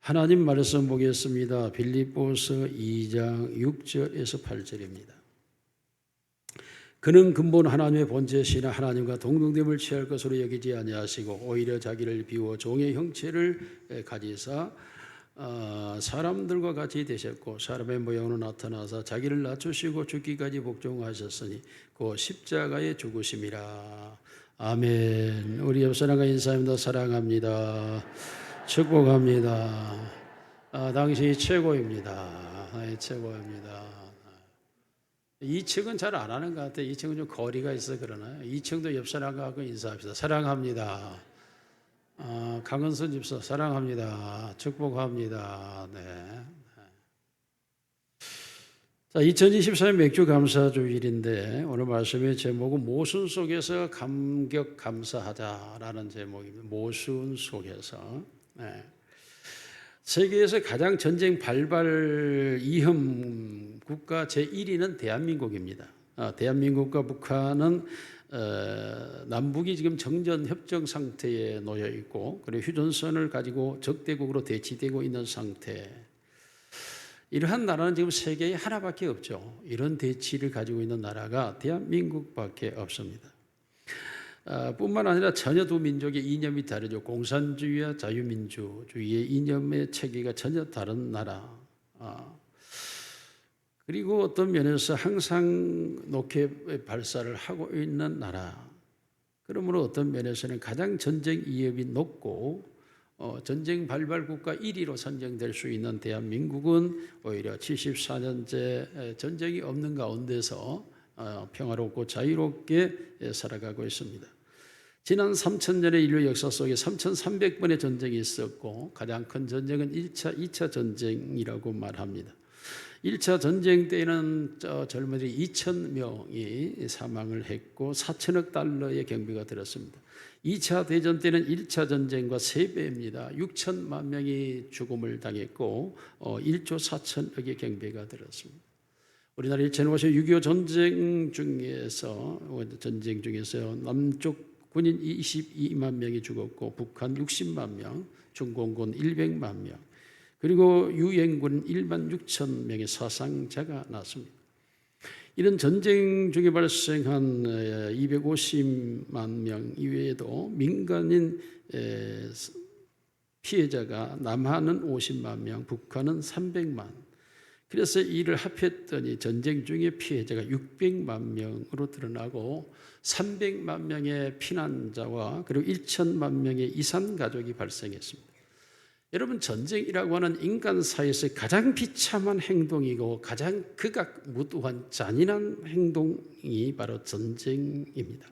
하나님 말씀 보겠습니다. 빌립보서 2장 6절에서 8절입니다. 그는 근본 하나님의 본체시나 하나님과 동등됨을 취할 것으로 여기지 아니하시고 오히려 자기를 비워 종의 형체를 가지사 사람들과 같이 되셨고 사람의 모양으로 나타나사 자기를 낮추시고 죽기까지 복종하셨으니 그 십자가에 죽으심이라. 아멘. 우리 옆 사람과 인사합니다. 사랑합니다. 축복합니다. 당신이 최고입니다. 최고입니다. 2층은 잘 안 하는 것 같아요. 2층은 좀 거리가 있어 그러나요? 2층도 옆 사람과 인사합시다. 사랑합니다. 강은선 집사 사랑합니다. 축복합니다. 네. 자, 2024년 맥주 감사 주일인데 오늘 말씀의 제목은 모순 속에서 감격 감사하자라는 제목입니다. 모순 속에서. 네. 세계에서 가장 전쟁 발발 이흠 국가 제1위는 대한민국입니다. 대한민국과 북한은 남북이 지금 정전 협정 상태에 놓여 있고 그리고 휴전선을 가지고 적대국으로 대치되고 있는 상태. 이러한 나라는 지금 세계에 하나밖에 없죠. 이런 대치를 가지고 있는 나라가 대한민국밖에 없습니다. 뿐만 아니라 전혀 두 민족의 이념이 다르죠. 공산주의와 자유민주주의의 이념의 체계가 전혀 다른 나라. 그리고 어떤 면에서 항상 로켓 발사를 하고 있는 나라. 그러므로 어떤 면에서는 가장 전쟁 위협이 높고 전쟁 발발 국가 1위로 선정될 수 있는 대한민국은 오히려 74년째 전쟁이 없는 가운데서 평화롭고 자유롭게 살아가고 있습니다. 지난 3000년의 인류 역사 속에 3300번의 전쟁이 있었고 가장 큰 전쟁은 1차, 2차 전쟁이라고 말합니다. 1차 전쟁 때에는 젊은이들이 2000명이 사망을 했고 4천억 달러의 경비가 들었습니다. 2차 대전 때는 1차 전쟁과 3배입니다. 6천만 명이 죽음을 당했고 1조 4천억의 경비가 들었습니다. 우리나라 1956.25 전쟁 중에서 남쪽 군인 22만 명이 죽었고 북한 60만 명, 중공군 100만 명, 그리고 유엔군 1만 6천 명의 사상자가 났습니다. 이런 전쟁 중에 발생한 250만 명 이외에도 민간인 피해자가 남한은 50만 명, 북한은 300만. 그래서 이를 합했더니 전쟁 중에 피해자가 600만 명으로 드러나고 300만 명의 피난자와 그리고 1천만 명의 이산 가족이 발생했습니다. 여러분, 전쟁이라고 하는 인간 사이에서 가장 비참한 행동이고 가장 극악무도한 잔인한 행동이 바로 전쟁입니다.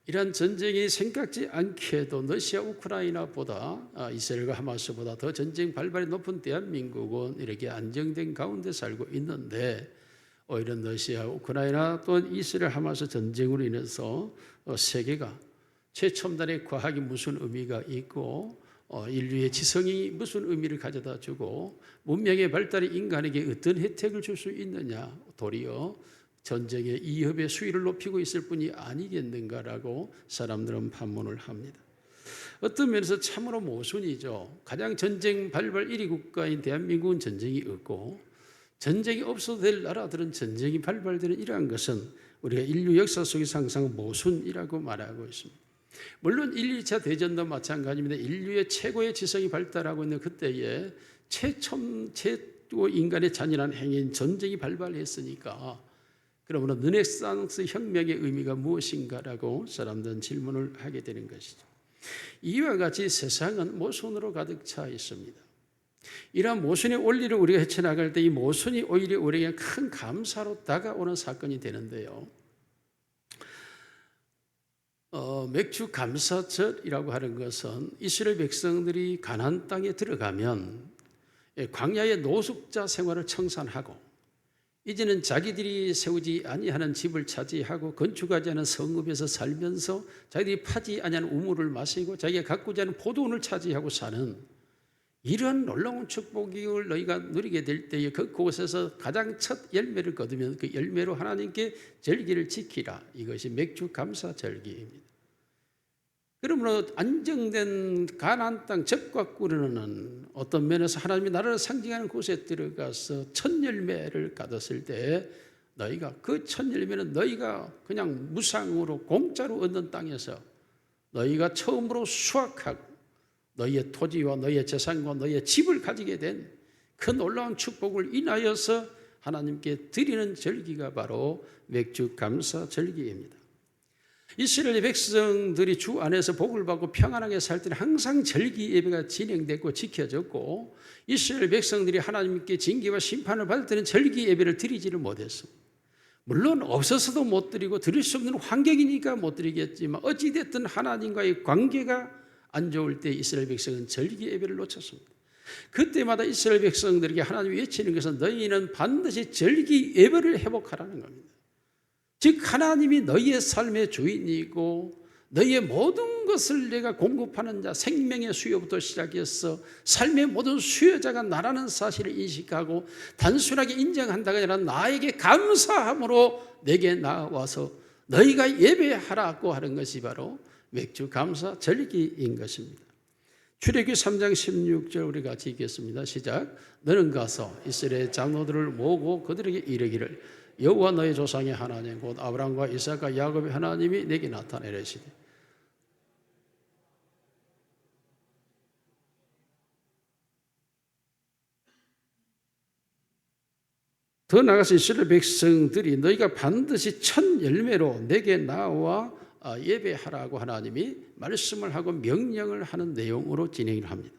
이러한 전쟁이 생각지 않게도 러시아 우크라이나보다 이스라엘과 하마스보다 더 전쟁 발발이 높은 대한민국은 이렇게 안정된 가운데 살고 있는데 오히려 러시아 우크라이나 또는 이스라엘 하마스 전쟁으로 인해서 세계가 최첨단의 과학이 무슨 의미가 있고 인류의 지성이 무슨 의미를 가져다 주고 문명의 발달이 인간에게 어떤 혜택을 줄 수 있느냐, 도리어 전쟁의 위협의 수위를 높이고 있을 뿐이 아니겠는가라고 사람들은 반문을 합니다. 어떤 면에서 참으로 모순이죠. 가장 전쟁 발발 1위 국가인 대한민국은 전쟁이 없고 전쟁이 없어도 될 나라들은 전쟁이 발발되는 이러한 것은 우리가 인류 역사 속에서 항상 모순이라고 말하고 있습니다. 물론 1, 2차 대전도 마찬가지입니다. 인류의 최고의 지성이 발달하고 있는 그때에 최고 인간의 잔인한 행위인 전쟁이 발발했으니까 그러므로 르네상스 혁명의 의미가 무엇인가라고 사람들은 질문을 하게 되는 것이죠. 이와 같이 세상은 모순으로 가득 차 있습니다. 이러한 모순의 원리를 우리가 헤쳐나갈 때 이 모순이 오히려 우리에게 큰 감사로 다가오는 사건이 되는데요. 맥주 감사절이라고 하는 것은 이스라엘 백성들이 가나안 땅에 들어가면 광야의 노숙자 생활을 청산하고 이제는 자기들이 세우지 아니하는 집을 차지하고 건축하지 않은 성읍에서 살면서 자기들이 파지 아니하는 우물을 마시고 자기가 가꾸지 않은 포도원을 차지하고 사는 이런 놀라운 축복을 너희가 누리게 될 때에 그곳에서 가장 첫 열매를 거두면 그 열매로 하나님께 절기를 지키라. 이것이 맥주 감사 절기입니다. 그러므로 안정된 가나안 땅 적과 꾸르는 어떤 면에서 하나님이 나라를 상징하는 곳에 들어가서 첫 열매를 거뒀을 때 너희가 그 첫 열매는 너희가 그냥 무상으로 공짜로 얻는 땅에서 너희가 처음으로 수확하고 너희의 토지와 너희의 재산과 너희의 집을 가지게 된 그 놀라운 축복을 인하여서 하나님께 드리는 절기가 바로 맥주 감사 절기입니다. 이스라엘 백성들이 주 안에서 복을 받고 평안하게 살 때는 항상 절기 예배가 진행됐고 지켜졌고, 이스라엘 백성들이 하나님께 징계와 심판을 받을 때는 절기 예배를 드리지를 못했습니다. 물론 없어서도 못 드리고 드릴 수 없는 환경이니까 못 드리겠지만 어찌됐든 하나님과의 관계가 안 좋을 때 이스라엘 백성은 절기 예배를 놓쳤습니다. 그때마다 이스라엘 백성들에게 하나님이 외치는 것은 너희는 반드시 절기 예배를 회복하라는 겁니다. 즉 하나님이 너희의 삶의 주인이고 너희의 모든 것을 내가 공급하는 자, 생명의 수요부터 시작해서 삶의 모든 수요자가 나라는 사실을 인식하고 단순하게 인정한다가 아니라 나에게 감사함으로 내게 나와서 너희가 예배하라고 하는 것이 바로 맥주 감사 절기인 것입니다. 출애굽기 3장 16절 우리 같이 읽겠습니다. 시작. 너는 가서 이스라엘 장로들을 모으고 그들에게 이르기를 여호와 너희 조상의 하나님 곧 아브라함과 이삭과 야곱의 하나님이 내게 나타내시되 더 나아가서 이스라엘 백성들이 너희가 반드시 첫 열매로 내게 나와 예배하라고 하나님이 말씀을 하고 명령을 하는 내용으로 진행을 합니다.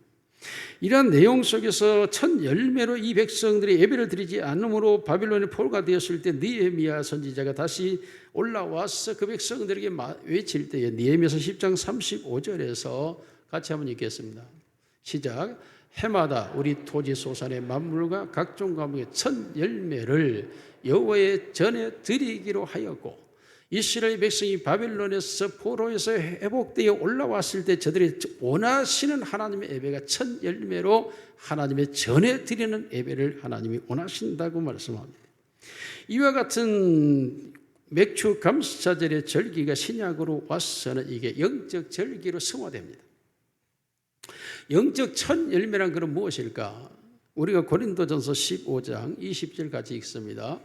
이러한 내용 속에서 첫 열매로 이 백성들이 예배를 드리지 않으므로 바빌론의 포로가 되었을 때 느헤미야 선지자가 다시 올라와서 그 백성들에게 외칠 때에 느헤미야서 10장 35절에서 같이 한번 읽겠습니다. 시작. 해마다 우리 토지 소산의 만물과 각종 과목의 첫 열매를 여호와의 전에 드리기로 하였고, 이스라엘 백성이 바빌론에서 포로에서 회복되어 올라왔을 때 저들이 원하시는 하나님의 예배가 첫 열매로 하나님의 전에 드리는 예배를 하나님이 원하신다고 말씀합니다. 이와 같은 맥주 감사절의 절기가 신약으로 와서는 이게 영적 절기로 승화됩니다. 영적 첫 열매란 그럼 무엇일까? 우리가 고린도전서 15장 20절 같이 읽습니다.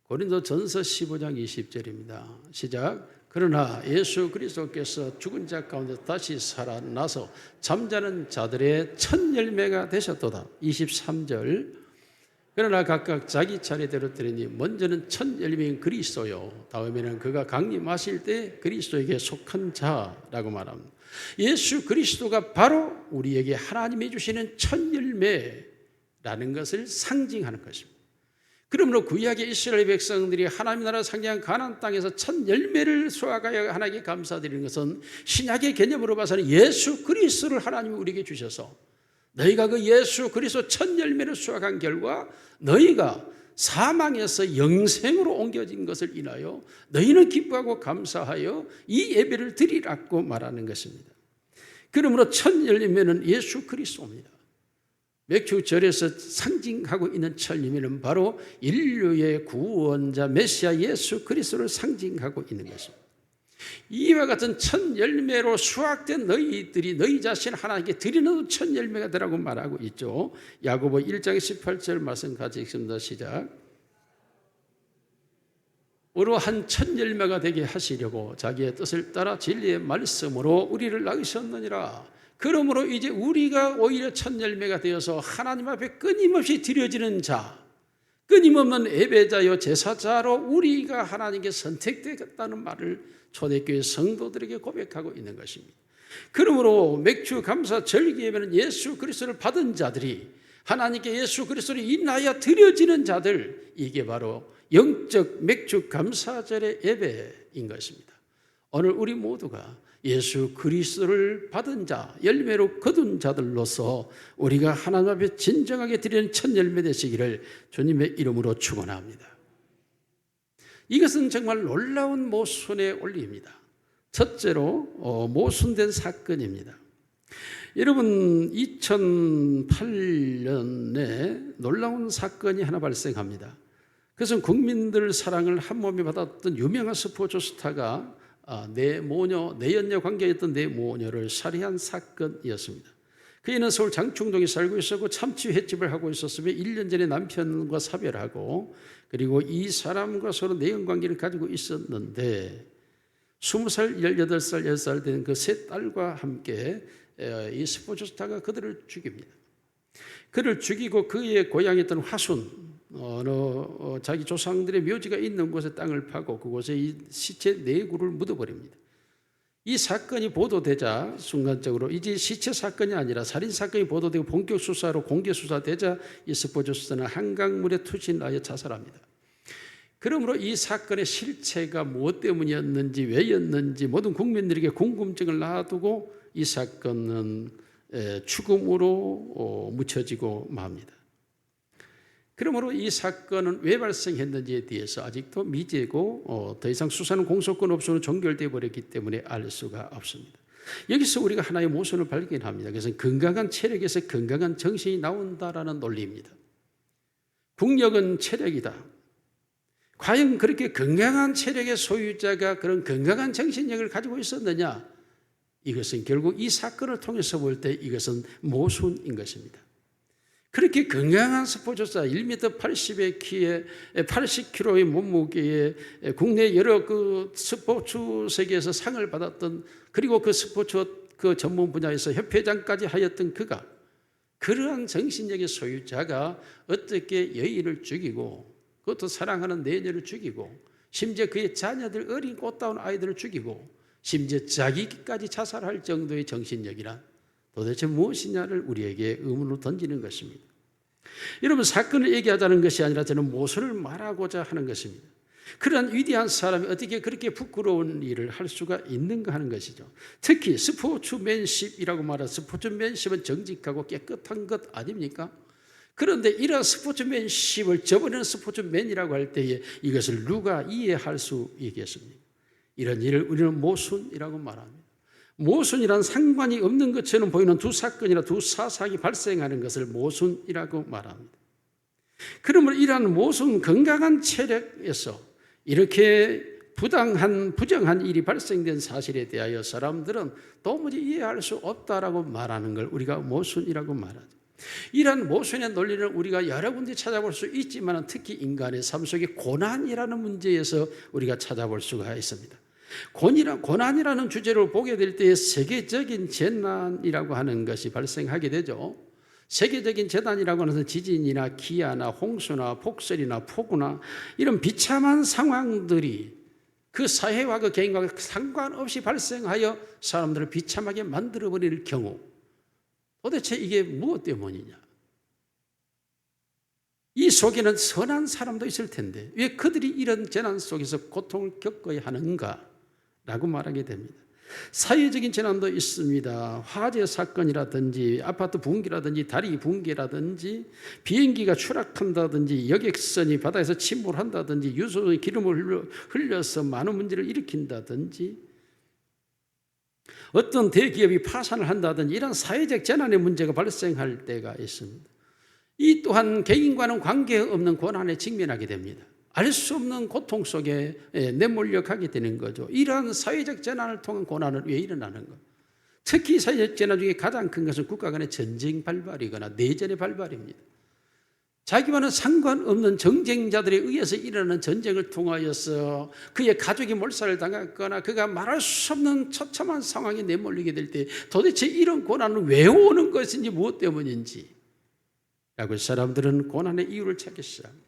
고린도전서 15장 20절입니다. 시작. 그러나 예수 그리스도께서 죽은 자 가운데 다시 살아나서 잠자는 자들의 첫 열매가 되셨도다. 23절. 그러나 각각 자기 차례대로 드리니 먼저는 첫 열매인 그리스도요 다음에는 그가 강림하실 때 그리스도에게 속한 자라고 말합니다. 예수 그리스도가 바로 우리에게 하나님이 주시는 첫 열매라는 것을 상징하는 것입니다. 그러므로 구약의 이스라엘 백성들이 하나님 나라 상징한 가나안 땅에서 첫 열매를 수확하여 하나님께 감사드리는 것은 신약의 개념으로 봐서는 예수 그리스도를 하나님이 우리에게 주셔서 너희가 그 예수 그리스도 첫 열매를 수확한 결과 너희가 사망에서 영생으로 옮겨진 것을 인하여 너희는 기뻐하고 감사하여 이 예배를 드리라고 말하는 것입니다. 그러므로 첫 열매는 예수 그리스도입니다. 맥주절에서 상징하고 있는 첫 열매는 바로 인류의 구원자 메시아 예수 그리스도를 상징하고 있는 것입니다. 이와 같은 첫 열매로 수확된 너희들이 너희 자신 하나님께 드리는 첫 열매가 되라고 말하고 있죠. 야고보 1장 18절 말씀 같이 읽습니다. 시작. 어떠한 첫 열매가 되게 하시려고 자기의 뜻을 따라 진리의 말씀으로 우리를 낳으셨느니라. 그러므로 이제 우리가 오히려 첫 열매가 되어서 하나님 앞에 끊임없이 드려지는 자, 끊임없는 예배자요 제사자로 우리가 하나님께 선택되었다는 말을 초대교회 성도들에게 고백하고 있는 것입니다. 그러므로 맥주 감사 절기 예배는 예수 그리스도를 받은 자들이 하나님께 예수 그리스도를 인하여 드려지는 자들, 이게 바로 영적 맥주 감사절의 예배인 것입니다. 오늘 우리 모두가 예수 그리스도를 받은 자, 열매로 거둔 자들로서 우리가 하나님 앞에 진정하게 드리는 첫 열매 되시기를 주님의 이름으로 축원합니다. 이것은 정말 놀라운 모순의 원리입니다. 첫째로 모순된 사건입니다. 여러분 2008년에 놀라운 사건이 하나 발생합니다. 그것은 국민들 사랑을 한몸에 받았던 유명한 스포츠 스타가 내 연녀 관계였던 내 모녀를 살해한 사건이었습니다. 그이는 서울 장충동에 살고 있었고 참치 횟집을 하고 있었으며 1년 전에 남편과 사별하고 그리고 이 사람과 서로 내연관계를 가지고 있었는데 20살, 18살, 10살 된 그 세 딸과 함께 이 스포츠스타가 그들을 죽입니다. 그를 죽이고 그의 고향이었던 화순 자기 조상들의 묘지가 있는 곳에 땅을 파고 그곳에 이 시체 4구를 묻어버립니다. 이 사건이 보도되자 순간적으로 이제 시체 사건이 아니라 살인 사건이 보도되고 본격 수사로 공개 수사되자 이 스포츠스타는 한강물에 투신하여 자살합니다. 그러므로 이 사건의 실체가 무엇 때문이었는지 왜였는지 모든 국민들에게 궁금증을 놔두고 이 사건은 죽음으로 묻혀지고 맙니다. 그러므로 이 사건은 왜 발생했는지에 대해서 아직도 미제고 더 이상 수사는 공소권 없이는 종결되어 버렸기 때문에 알 수가 없습니다. 여기서 우리가 하나의 모순을 발견합니다. 그래서 건강한 체력에서 건강한 정신이 나온다라는 논리입니다. 국력은 체력이다. 과연 그렇게 건강한 체력의 소유자가 그런 건강한 정신력을 가지고 있었느냐? 이것은 결국 이 사건을 통해서 볼 때 이것은 모순인 것입니다. 그렇게 건강한 스포츠사 1m 80의 키에 80kg의 몸무게에 국내 여러 그 스포츠 세계에서 상을 받았던 그리고 그 스포츠 그 전문 분야에서 협회장까지 하였던 그가 그러한 정신력의 소유자가 어떻게 여인을 죽이고 그것도 사랑하는 내녀를 죽이고 심지어 그의 자녀들 어린 꽃다운 아이들을 죽이고 심지어 자기까지 자살할 정도의 정신력이란 도대체 무엇이냐를 우리에게 의문으로 던지는 것입니다. 여러분, 사건을 얘기하자는 것이 아니라 저는 모순을 말하고자 하는 것입니다. 그러한 위대한 사람이 어떻게 그렇게 부끄러운 일을 할 수가 있는가 하는 것이죠. 특히 스포츠맨십이라고 말하는 스포츠맨십은 정직하고 깨끗한 것 아닙니까? 그런데 이러한 스포츠맨십을 저버리는 스포츠맨이라고 할 때에 이것을 누가 이해할 수 있겠습니까? 이런 일을 우리는 모순이라고 말합니다. 모순이란 상관이 없는 것처럼 보이는 두 사건이나 두 사상이 발생하는 것을 모순이라고 말합니다. 그러므로 이러한 모순 건강한 체력에서 이렇게 부정한 일이 발생된 사실에 대하여 사람들은 도무지 이해할 수 없다라고 말하는 걸 우리가 모순이라고 말하죠. 이러한 모순의 논리를 우리가 여러 군데 찾아볼 수 있지만 특히 인간의 삶 속의 고난이라는 문제에서 우리가 찾아볼 수가 있습니다. 고난이라는 주제를 보게 될 때 세계적인 재난이라고 하는 것이 발생하게 되죠. 세계적인 재난이라고 하는 것은 지진이나 기아나 홍수나 폭설이나 폭우나 이런 비참한 상황들이 그 사회와 그 개인과 상관없이 발생하여 사람들을 비참하게 만들어버릴 경우 도대체 이게 무엇 때문이냐? 이 속에는 선한 사람도 있을 텐데 왜 그들이 이런 재난 속에서 고통을 겪어야 하는가? 라고 말하게 됩니다. 사회적인 재난도 있습니다. 화재 사건이라든지 아파트 붕괴라든지 다리 붕괴라든지 비행기가 추락한다든지 여객선이 바다에서 침몰한다든지 유소의 기름을 흘려서 많은 문제를 일으킨다든지 어떤 대기업이 파산을 한다든지 이런 사회적 재난의 문제가 발생할 때가 있습니다. 이 또한 개인과는 관계없는 고난에 직면하게 됩니다. 알 수 없는 고통 속에 내몰려 가게 되는 거죠. 이러한 사회적 재난을 통한 고난은 왜 일어나는 것? 특히 사회적 재난 중에 가장 큰 것은 국가 간의 전쟁 발발이거나 내전의 발발입니다. 자기와는 상관없는 정쟁자들에 의해서 일어나는 전쟁을 통하여서 그의 가족이 몰살을 당했거나 그가 말할 수 없는 처참한 상황에 내몰리게 될 때 도대체 이런 고난은 왜 오는 것인지 무엇 때문인지 라고 사람들은 고난의 이유를 찾기 시작합니다.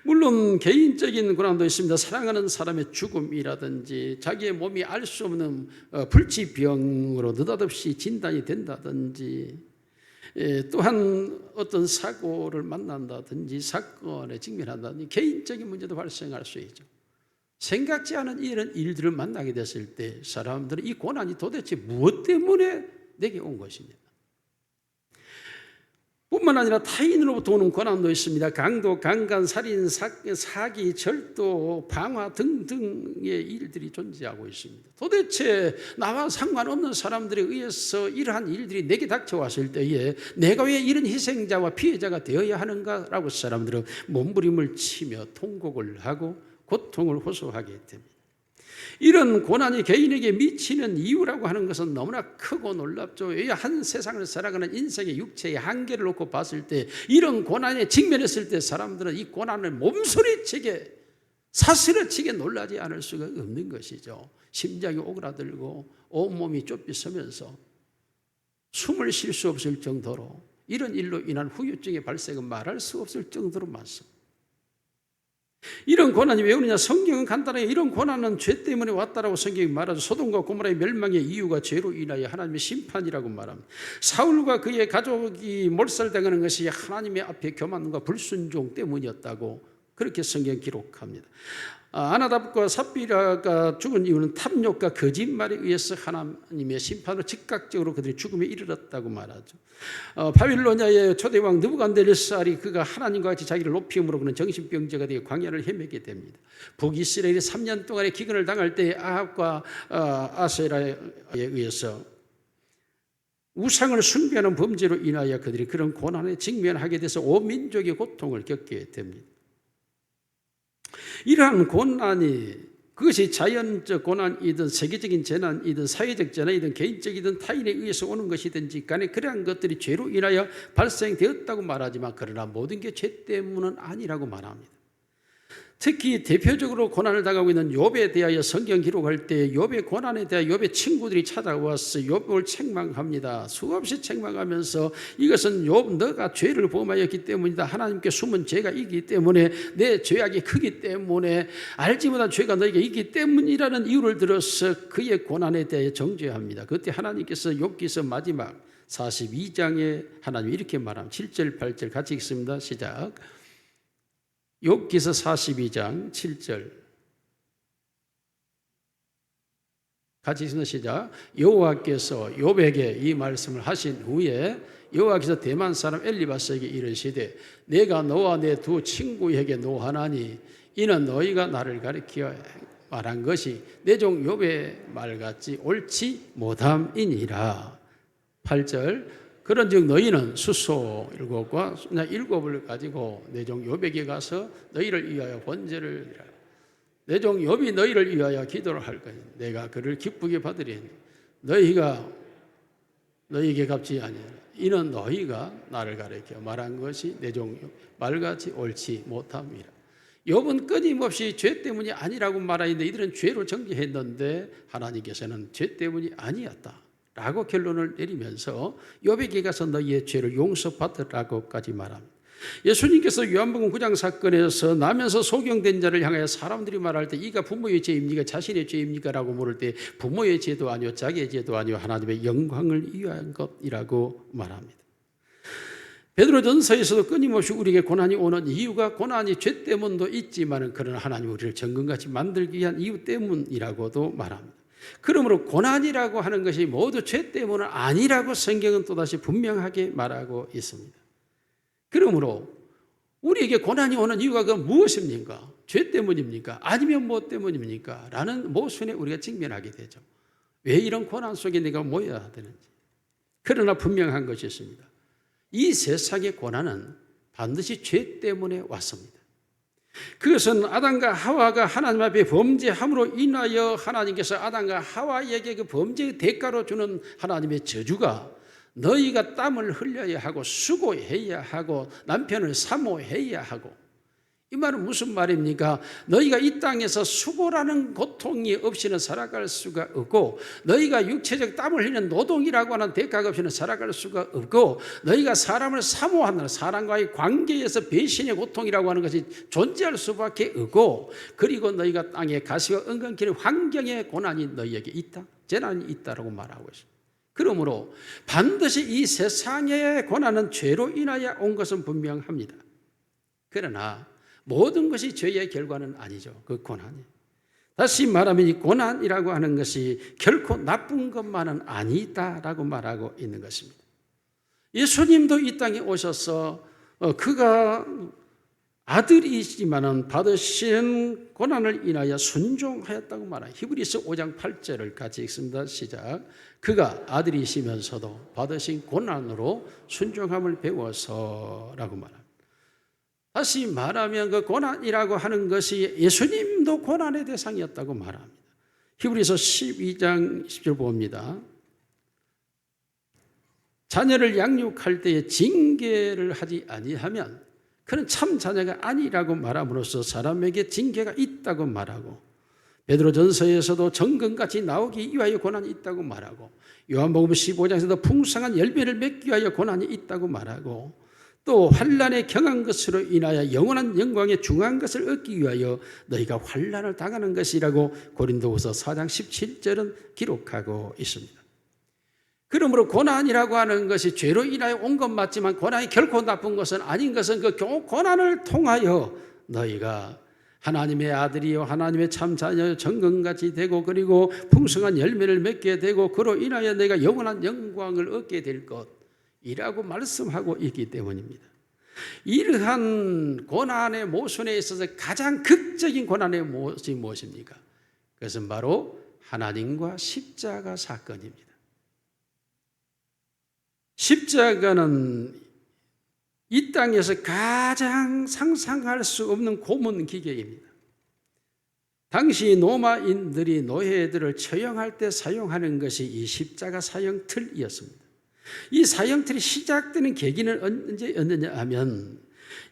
물론 개인적인 고난도 있습니다. 사랑하는 사람의 죽음이라든지 자기의 몸이 알 수 없는 불치병으로 느닷없이 진단이 된다든지 또한 어떤 사고를 만난다든지 사건에 직면한다든지 개인적인 문제도 발생할 수 있죠. 생각지 않은 이런 일들을 만나게 됐을 때 사람들은 이 고난이 도대체 무엇 때문에 내게 온 것이냐 뿐만 아니라 타인으로부터 오는 고난도 있습니다. 강도, 강간, 살인, 사기, 절도, 방화 등등의 일들이 존재하고 있습니다. 도대체 나와 상관없는 사람들에 의해서 이러한 일들이 내게 닥쳐왔을 때에 내가 왜 이런 희생자와 피해자가 되어야 하는가라고 사람들은 몸부림을 치며 통곡을 하고 고통을 호소하게 됩니다. 이런 고난이 개인에게 미치는 이유라고 하는 것은 너무나 크고 놀랍죠. 한 세상을 살아가는 인생의 육체의 한계를 놓고 봤을 때, 이런 고난에 직면했을 때 사람들은 이 고난을 몸소리치게 사스러치게 놀라지 않을 수가 없는 것이죠. 심장이 오그라들고 온몸이 좁혀서면서 숨을 쉴 수 없을 정도로, 이런 일로 인한 후유증의 발생은 말할 수 없을 정도로 많습니다. 이런 고난이 왜 오느냐? 성경은 간단하게 이런 고난은 죄 때문에 왔다라고 성경이 말하죠. 소돔과 고모라의 멸망의 이유가 죄로 인하여 하나님의 심판이라고 말합니다. 사울과 그의 가족이 몰살당하는 것이 하나님의 앞에 교만과 불순종 때문이었다고 그렇게 성경 기록합니다. 아나답과 삽비라가 죽은 이유는 탐욕과 거짓말에 의해서 하나님의 심판으로 즉각적으로 그들이 죽음에 이르렀다고 말하죠. 바빌로니아의 초대왕 느부갓네살이 그가 하나님과 같이 자기를 높임으로 그는 정신병자가 되어 광야를 헤매게 됩니다. 북이스라엘이 3년 동안의 기근을 당할 때 아합과 아세라에 의해서 우상을 숭배하는 범죄로 인하여 그들이 그런 고난에 직면하게 돼서 온 민족의 고통을 겪게 됩니다. 이러한 고난이, 그것이 자연적 고난이든 세계적인 재난이든 사회적 재난이든 개인적이든 타인에 의해서 오는 것이든지 간에 그러한 것들이 죄로 인하여 발생되었다고 말하지만, 그러나 모든 게 죄 때문은 아니라고 말합니다. 특히 대표적으로 고난을 당하고 있는 욥에 대하여 성경 기록할 때 욥의 고난에 대하여 욥의 친구들이 찾아와서 욥을 책망합니다. 수없이 책망하면서 이것은 욥, 너가 죄를 범하였기 때문이다. 하나님께 숨은 죄가 있기 때문에, 내 죄악이 크기 때문에, 알지 못한 죄가 너에게 있기 때문이라는 이유를 들어서 그의 고난에 대해 정죄합니다. 그때 하나님께서 욥기서 마지막 42장에 하나님이 이렇게 말합니다. 7절 8절 같이 읽습니다. 시작. 욥기서 42장 7절 같이 읽습니다. 시작. 여호와께서 욥에게 이 말씀을 하신 후에 여호와께서 대만 사람 엘리바스에게 이르시되, 내가 너와 내 두 친구에게 노하나니 이는 너희가 나를 가리켜 말한 것이 내 종 욥의 말같이 옳지 못함이니라. 8절. 그런즉 너희는 수소 7과 수냐 7을 가지고 내 종 욥에게 가서 너희를 위하여 번제를 드리라. 내 종 욥이 너희를 위하여 기도를 할 것이니 내가 그를 기쁘게 받으리니 너희가 너희에게 갚지 아니하라. 이는 너희가 나를 가리켜 말한 것이 내 종 말같이 옳지 못함이라. 욥은 끊임없이 죄 때문이 아니라고 말하는데 이들은 죄로 정죄했는데 하나님께서는 죄 때문이 아니었다 라고 결론을 내리면서 욥에게 가서 너희의 죄를 용서받으라고까지 말합니다. 예수님께서 요한복음 9장 사건에서 나면서 소경된 자를 향하여 사람들이 말할 때 이가 부모의 죄입니까 자신의 죄입니까 라고 물을 때 부모의 죄도 아니요 자기의 죄도 아니요 하나님의 영광을 위한 것이라고 말합니다. 베드로전서에서도 끊임없이 우리에게 고난이 오는 이유가, 고난이 죄 때문도 있지만 그러나 하나님 우리를 정금같이 만들기 위한 이유 때문이라고도 말합니다. 그러므로 고난이라고 하는 것이 모두 죄 때문은 아니라고 성경은 또다시 분명하게 말하고 있습니다. 그러므로 우리에게 고난이 오는 이유가 그건 무엇입니까? 죄 때문입니까? 아니면 뭐 때문입니까? 라는 모순에 우리가 직면하게 되죠. 왜 이런 고난 속에 내가 모여야 되는지. 그러나 분명한 것이 있습니다. 이 세상의 고난은 반드시 죄 때문에 왔습니다. 그것은 아담과 하와가 하나님 앞에 범죄함으로 인하여 하나님께서 아담과 하와에게 그 범죄의 대가로 주는 하나님의 저주가 너희가 땀을 흘려야 하고 수고해야 하고 남편을 사모해야 하고, 이 말은 무슨 말입니까? 너희가 이 땅에서 수고라는 고통이 없이는 살아갈 수가 없고, 너희가 육체적 땀을 흘리는 노동이라고 하는 대가가 없이는 살아갈 수가 없고, 너희가 사람을 사모하는 사람과의 관계에서 배신의 고통이라고 하는 것이 존재할 수밖에 없고, 그리고 너희가 땅에 가시와 엉겅퀴는 환경의 고난이 너희에게 있다, 재난이 있다라고 말하고 있습니다. 그러므로 반드시 이 세상의 고난은 죄로 인하여 온 것은 분명합니다. 그러나 모든 것이 죄의 결과는 아니죠. 그 고난이. 다시 말하면 이 고난이라고 하는 것이 결코 나쁜 것만은 아니다라고 말하고 있는 것입니다. 예수님도 이 땅에 오셔서 그가 아들이지만은 받으신 고난을 인하여 순종하였다고 말합니다. 히브리서 5장 8절을 같이 읽습니다. 시작. 그가 아들이시면서도 받으신 고난으로 순종함을 배워서라고 말합니다. 다시 말하면 그 고난이라고 하는 것이 예수님도 고난의 대상이었다고 말합니다. 히브리서 12장 10절 봅니다. 자녀를 양육할 때에 징계를 하지 아니하면 그는 참 자녀가 아니라고 말함으로써 사람에게 징계가 있다고 말하고, 베드로전서에서도 정금같이 나오기 위하여 고난이 있다고 말하고, 요한복음 15장에서도 풍성한 열매를 맺기 위하여 고난이 있다고 말하고, 또 환난에 경한 것으로 인하여 영원한 영광에 중한 것을 얻기 위하여 너희가 환난을 당하는 것이라고 고린도후서 4장 17절은 기록하고 있습니다. 그러므로 고난이라고 하는 것이 죄로 인하여 온 것 맞지만 고난이 결코 나쁜 것은 아닌 것은 그 고난을 통하여 너희가 하나님의 아들이요 하나님의 참 자녀 정금같이 되고, 그리고 풍성한 열매를 맺게 되고, 그로 인하여 너희가 영원한 영광을 얻게 될 것이라고 말씀하고 있기 때문입니다. 이러한 고난의 모순에 있어서 가장 극적인 고난의 모습이 무엇입니까? 그것은 바로 하나님과 십자가 사건입니다. 십자가는 이 땅에서 가장 상상할 수 없는 고문 기계입니다. 당시 로마인들이 노예들을 처형할 때 사용하는 것이 이 십자가 사형틀이었습니다. 이 사형틀이 시작되는 계기는 언제였느냐 하면,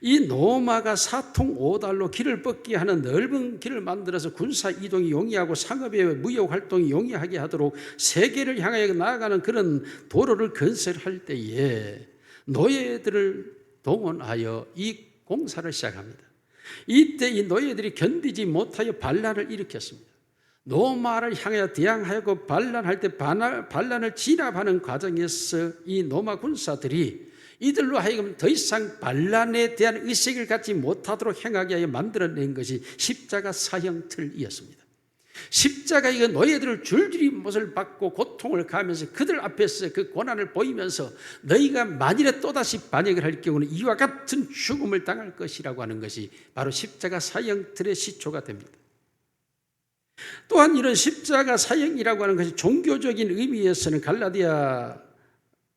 이 로마가 사통오달로 길을 뻗게 하는 넓은 길을 만들어서 군사 이동이 용이하고 상업의 무역 활동이 용이하게 하도록 세계를 향하여 나아가는 그런 도로를 건설할 때에 노예들을 동원하여 이 공사를 시작합니다. 이때 이 노예들이 견디지 못하여 반란을 일으켰습니다. 로마를 향하여 대항하고 반란할 때 반란을 진압하는 과정에서 이 로마 군사들이 이들로 하여금 더 이상 반란에 대한 의식을 갖지 못하도록 행하게 하여 만들어낸 것이 십자가 사형틀이었습니다. 십자가 이거 노예들을 줄줄이 못을 받고 고통을 가하면서 그들 앞에서 그 고난을 보이면서 너희가 만일에 또다시 반역을 할 경우는 이와 같은 죽음을 당할 것이라고 하는 것이 바로 십자가 사형틀의 시초가 됩니다. 또한 이런 십자가 사형이라고 하는 것이 종교적인 의미에서는 갈라디아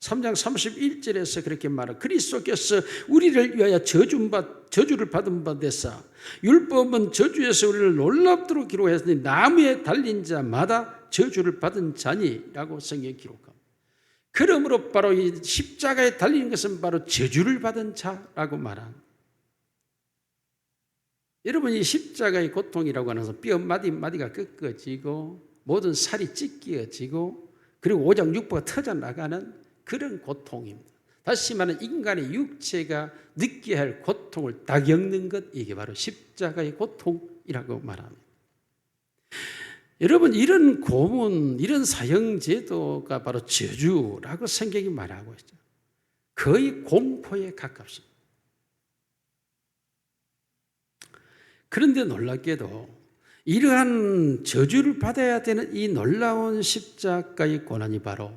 3장 31절에서 그렇게 말하고, 그리스도께서 우리를 위하여 저주를 받은 바 되사 율법은 저주에서 우리를 놀랍도록 기록하였으니 나무에 달린 자마다 저주를 받은 자니라고 성경에 기록합니다. 그러므로 바로 이 십자가에 달린 것은 바로 저주를 받은 자라고 말합니다. 여러분, 이 십자가의 고통이라고 하는 것은 뼈 마디마디가 꺾어지고 모든 살이 찢겨지고 그리고 오장육부가 터져나가는 그런 고통입니다. 다시 말하면 인간의 육체가 느껴야 할 고통을 다 겪는 것, 이게 바로 십자가의 고통이라고 말합니다. 여러분, 이런 고문, 이런 사형제도가 바로 저주라고 성경이 말하고 있죠. 거의 공포에 가깝습니다. 그런데 놀랍게도 이러한 저주를 받아야 되는 이 놀라운 십자가의 고난이 바로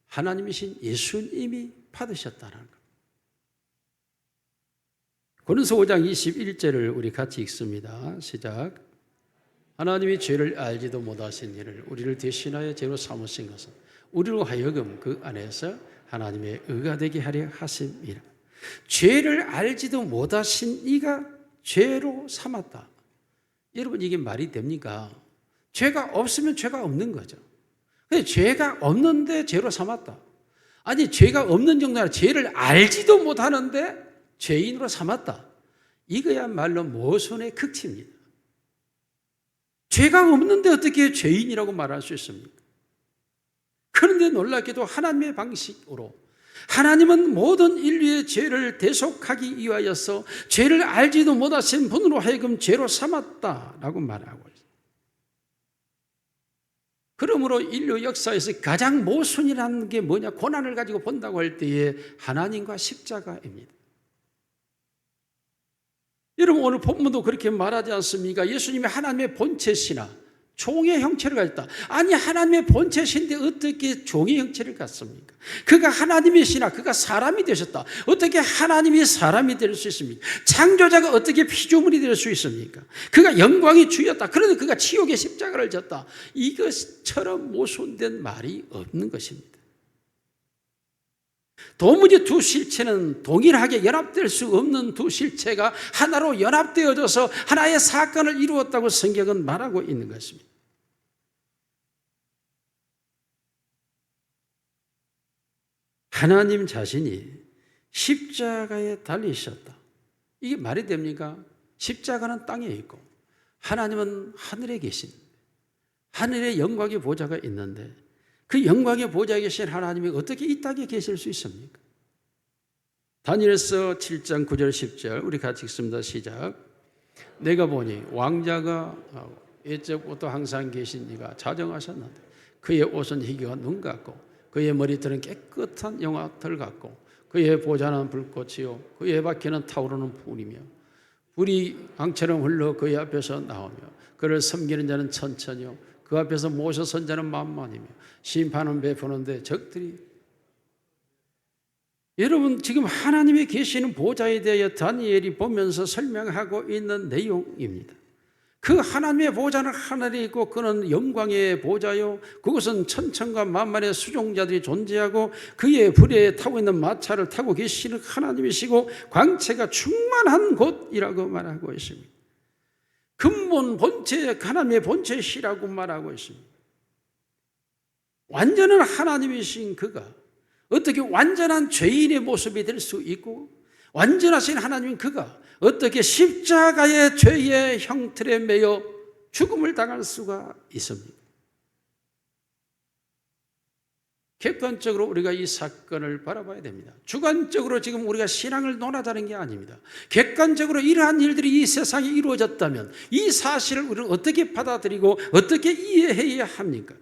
하나님이신 예수님이 받으셨다는 겁니다. 고린도서 5장 21절을 우리 같이 읽습니다. 시작. 하나님이 죄를 알지도 못하신 이를 우리를 대신하여 죄로 삼으신 것은 우리로 하여금 그 안에서 하나님의 의가 되게 하려 하심이라. 죄를 알지도 못하신 이가 죄로 삼았다. 여러분, 이게 말이 됩니까? 죄가 없으면 죄가 없는 거죠. 죄가 없는데 죄로 삼았다. 아니, 죄가 없는 정도 아니라 죄를 알지도 못하는데 죄인으로 삼았다. 이거야말로 모순의 극치입니다. 죄가 없는데 어떻게 죄인이라고 말할 수 있습니까? 그런데 놀랍게도 하나님의 방식으로 하나님은 모든 인류의 죄를 대속하기 위하여서 죄를 알지도 못하신 분으로 하여금 죄로 삼았다라고 말하고 있습니다. 그러므로 인류 역사에서 가장 모순이라는 게 뭐냐? 고난을 가지고 본다고 할 때에 하나님과 십자가입니다. 여러분, 오늘 본문도 그렇게 말하지 않습니까? 예수님이 하나님의 본체시나 종의 형체를 가졌다. 아니, 하나님의 본체신데 어떻게 종의 형체를 갖습니까? 그가 하나님이시나 그가 사람이 되셨다. 어떻게 하나님이 사람이 될 수 있습니까? 창조자가 어떻게 피조물이 될 수 있습니까? 그가 영광이 주였다. 그런데 그가 지옥의 십자가를 졌다. 이것처럼 모순된 말이 없는 것입니다. 도무지 두 실체는 동일하게 연합될 수 없는 두 실체가 하나로 연합되어져서 하나의 사건을 이루었다고 성경은 말하고 있는 것입니다. 하나님 자신이 십자가에 달리셨다. 이게 말이 됩니까? 십자가는 땅에 있고 하나님은 하늘에 계신, 하늘의 영광의 보좌가 있는데 그 영광의 보좌에 계신 하나님이 어떻게 이 땅에 계실 수 있습니까? 다니엘서 7장 9절 10절 우리 같이 읽습니다. 시작. 내가 보니 왕자가 옛적부터 항상 계신 이가 자정하셨는데 그의 옷은 희귀와 눈 같고 그의 머리털은 깨끗한 영화털 같고 그의 보좌는 불꽃이요 그의 바퀴는 타오르는 불이며 불이 강처럼 흘러 그의 앞에서 나오며 그를 섬기는 자는 천천히요 그 앞에서 모셔 선 자는 만만이며 심판은 베푸는데 적들이. 여러분, 지금 하나님이 계시는 보좌에 대하여 다니엘이 보면서 설명하고 있는 내용입니다. 그 하나님의 보좌는 하늘에 있고 그는 영광의 보좌요 그것은 천천과 만만의 수종자들이 존재하고 그의 불에 타고 있는 마차를 타고 계시는 하나님이시고 광채가 충만한 곳이라고 말하고 있습니다. 근본 본체, 하나님의 본체시라고 말하고 있습니다. 완전한 하나님이신 그가 어떻게 완전한 죄인의 모습이 될 수 있고 완전하신 하나님인 그가 어떻게 십자가의 죄의 형틀에 매여 죽음을 당할 수가 있습니까? 객관적으로 우리가 이 사건을 바라봐야 됩니다. 주관적으로 지금 우리가 신앙을 논하자는 게 아닙니다. 객관적으로 이러한 일들이 이 세상에 이루어졌다면 이 사실을 우리는 어떻게 받아들이고 어떻게 이해해야 합니까?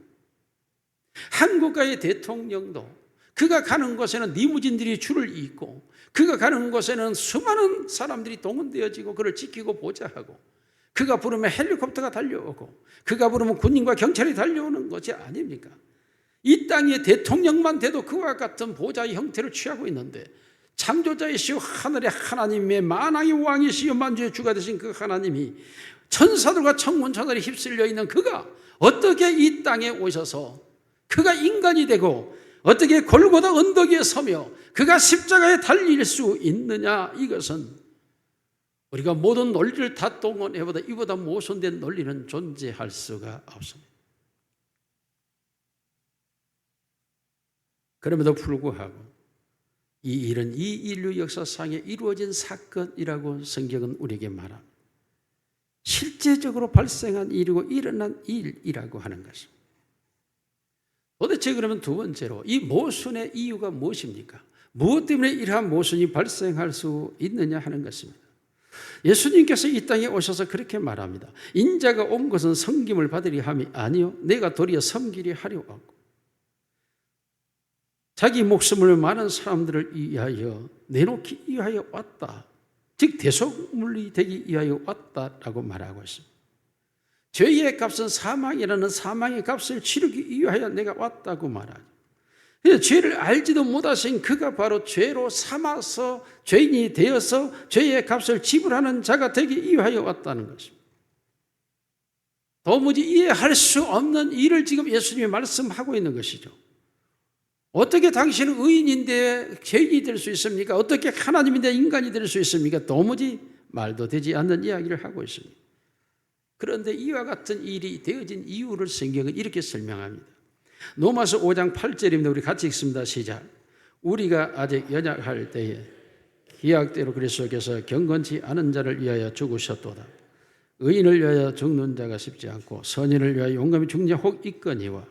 한국의 대통령도 그가 가는 곳에는 리무진들이 줄을 잇고 그가 가는 곳에는 수많은 사람들이 동원되어지고 그를 지키고 보좌하고 그가 부르면 헬리콥터가 달려오고 그가 부르면 군인과 경찰이 달려오는 것이 아닙니까? 이 땅의 대통령만 돼도 그와 같은 보좌의 형태를 취하고 있는데 창조자이시오 하늘의 하나님의 만왕의 왕이시오 만주의 주가 되신 그 하나님이 천사들과 천군천사들이 휩쓸려 있는 그가 어떻게 이 땅에 오셔서 그가 인간이 되고 어떻게 골고다 언덕 위에 서며 그가 십자가에 달릴 수 있느냐? 이것은 우리가 모든 논리를 다 동원해보다 이보다 모순된 논리는 존재할 수가 없습니다. 그럼에도 불구하고 이 일은 이 인류 역사상에 이루어진 사건이라고 성경은 우리에게 말합니다. 실제적으로 발생한 일이고 일어난 일이라고 하는 것입니다. 도대체 그러면 두 번째로 이 모순의 이유가 무엇입니까? 무엇 때문에 이러한 모순이 발생할 수 있느냐 하는 것입니다. 예수님께서 이 땅에 오셔서 그렇게 말합니다. 인자가 온 것은 섬김을 받으려 함이 아니요 내가 도리어 섬기려 하려 왔고 자기 목숨을 많은 사람들을 위하여 내놓기 위하여 왔다. 즉 대속물이 되기 위하여 왔다라고 말하고 있습니다. 죄의 값은 사망이라는 사망의 값을 치르기 위하여 내가 왔다고 말하죠. 죄를 알지도 못하신 그가 바로 죄로 삼아서 죄인이 되어서 죄의 값을 지불하는 자가 되기 위하여 왔다는 것입니다. 도무지 이해할 수 없는 일을 지금 예수님이 말씀하고 있는 것이죠. 어떻게 당신은 의인인데 죄인이 될 수 있습니까? 어떻게 하나님인데 인간이 될 수 있습니까? 도무지 말도 되지 않는 이야기를 하고 있습니다. 그런데 이와 같은 일이 되어진 이유를 성경은 이렇게 설명합니다. 로마서 5장 8절입니다. 우리 같이 읽습니다. 시작. 우리가 아직 연약할 때에 기약대로 그리스도께서 경건치 않은 자를 위하여 죽으셨도다. 의인을 위하여 죽는 자가 쉽지 않고 선인을 위하여 용감히 죽는 자 혹 있거니와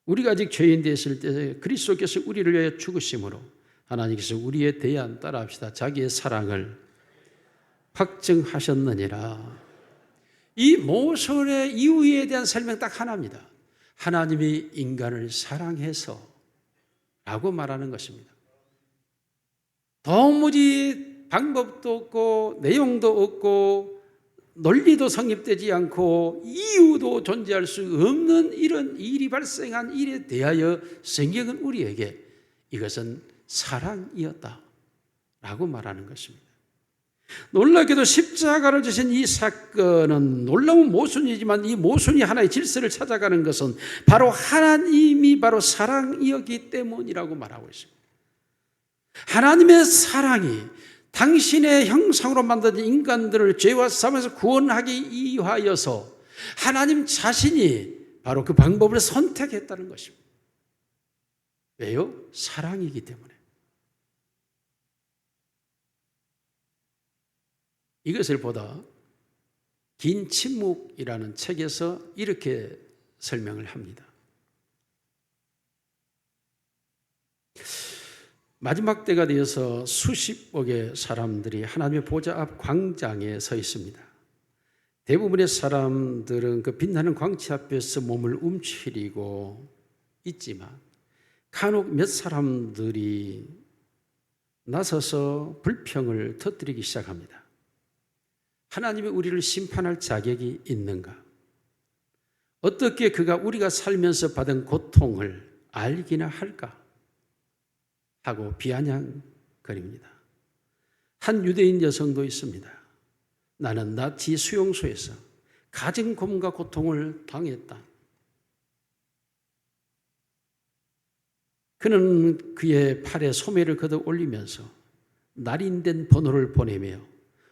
우리가 아직 죄인 되었을 때 그리스도께서 우리를 위하여 죽으심으로 하나님께서 우리에 대한 따라합시다. 자기의 사랑을 확증하셨느니라. 이 모순의 이유에 대한 설명 딱 하나입니다. 하나님이 인간을 사랑해서 라고 말하는 것입니다. 도무지 방법도 없고 내용도 없고 논리도 성립되지 않고 이유도 존재할 수 없는 이런 일이 발생한 일에 대하여 성경은 우리에게 이것은 사랑이었다 라고 말하는 것입니다. 놀랍게도 십자가를 지신 이 사건은 놀라운 모순이지만 이 모순이 하나의 질서를 찾아가는 것은 바로 하나님이 바로 사랑이었기 때문이라고 말하고 있습니다. 하나님의 사랑이 당신의 형상으로 만든 인간들을 죄와 사함에서 구원하기 위하여서 하나님 자신이 바로 그 방법을 선택했다는 것입니다. 왜요? 사랑이기 때문에. 이것을 보다 긴 침묵이라는 책에서 이렇게 설명을 합니다. 마지막 때가 되어서 수십억의 사람들이 하나님의 보좌 앞 광장에 서 있습니다. 대부분의 사람들은 그 빛나는 광채 앞에서 몸을 움츠리고 있지만 간혹 몇 사람들이 나서서 불평을 터뜨리기 시작합니다. 하나님이 우리를 심판할 자격이 있는가? 어떻게 그가 우리가 살면서 받은 고통을 알기나 할까? 하고 비아냥거립니다. 한 유대인 여성도 있습니다. 나는 나치 수용소에서 가진 고문과 고통을 당했다. 그는 그의 팔에 소매를 걷어 올리면서 날인된 번호를 보내며